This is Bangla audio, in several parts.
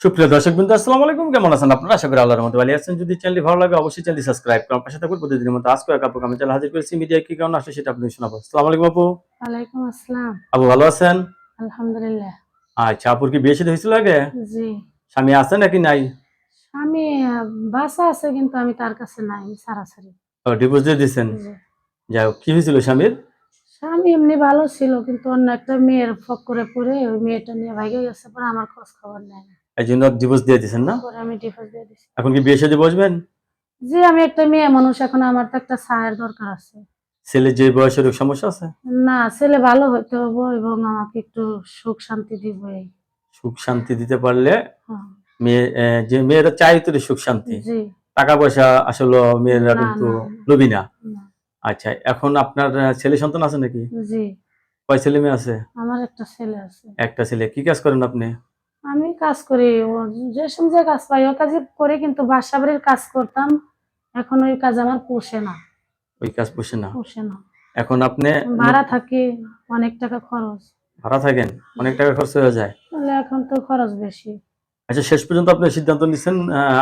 সুপ্রিয় দর্শকবৃন্দ, আসসালামু আলাইকুম। কেমন আছেন আপনারা? আশা করি আল্লাহর রহমতে ভালো আছেন। যদি চ্যানেলটি ভালো লাগে অবশ্যই চ্যানেলটি সাবস্ক্রাইব করুন। পাশে থাকুন প্রতিদিনের মতো আজকে এক আপুকে আমি চ্যানেল হাজির করেছি। মিডিয়ায় কি কারণে আসলে সেটা আপনাদের শোনাবো। আসসালামু আলাইকুম আপু। ওয়ালাইকুম আসসালাম। আপু ভালো আছেন? আলহামদুলিল্লাহ। আচ্ছা, আপুর কি বিয়ে শাদী হয়েছিল আগে? জি। স্বামী আছে নাকি নাই? স্বামী বাসা আছে কিন্তু আমি তার কাছে নাই। আমি ছাড়াছাড়ি। ও, ডিভোর্স দিয়ে দিয়েছেন। জি। যাই হোক, কি হয়েছিল স্বামীর? স্বামী এমনি ভালো ছিল কিন্তু অন্য একটা মেয়ের ফক্করে পড়ে ওই মেয়েটা নিয়ে ভাইগে গেছে, পরে আমার খোঁজ খবর নেয় না। এই জন্য ডিভোর্স দিয়ে দিয়েছেন না? পরে আমি ডিভোর্স দিয়ে দিছি। এখন কি বিয়ে শাদী বসবেন? জি, আমি একটা মেয়ে মানুষ, এখন আমার তো একটা ছায়ের দরকার আছে। ছেলের যে বয়সের সমস্যা আছে? না, ছেলে ভালো হইতে হবে এবং আমাকে একটু সুখ শান্তি দিব এই। সুখ শান্তি দিতে পারলে হ্যাঁ। মেয়ে যে মেয়েরা চাই তো সুখ শান্তি। জি। টাকা পয়সা আসলে মেয়েরা না, কিন্তু না, লোভী না। না। আচ্ছা, এখন আপনার ছেলে সন্তান আছে নাকি? জি, কয় ছেলে মেয়ে আছে? আমার একটা ছেলে আছে। একটা ছেলে। কি কাজ করেন আপনি? আমি কাজ করি, ও যে সময় কাজ পাই ও কাজই করি, কিন্তু বাসা বাড়ির কাজ করতাম। এখন ওই কাজ আমার পোষে না। ওই কাজ পোষে না। পোষে না। এখন আপনি ভাড়া থাকি, অনেক টাকা খরচ। ভাড়া থাকেন, অনেক টাকা খরচ হয়ে যায়। তাহলে এখন তো খরচ বেশি। আচ্ছা, শেষ পর্যন্ত আপনি সিদ্ধান্ত নিচ্ছেন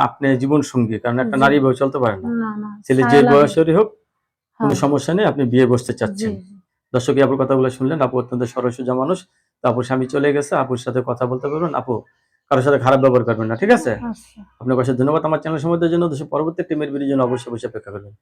আপনি জীবন সঙ্গী, কারণ একটা জি। নারী এভাবে চলতে পারে না। না, না, ছেলে যে ছায়া লাগে। বয়সেরই হোক কোনো হ্যাঁ। সমস্যা নেই, আপনি বিয়ে বসতে জি, চাচ্ছেন। জি। দর্শক, আপুর কথাগুলো শুনলেন। আপু অত্যন্ত সরল সোজা মানুষ। তো আপুর স্বামী চলে গেছে, আপুর সাথে কথা বলতে পারবেন। আপু কারোর সাথে খারাপ ব্যবহার করবেন না, ঠিক আছে? আচ্ছা। আপনাকে অশেষ ধন্যবাদ আমার চ্যানেল সম্বন্ধের জন্য। পরবর্তী টিমের ভিডিওর জন্য অবশ্যই অপেক্ষা করবেন।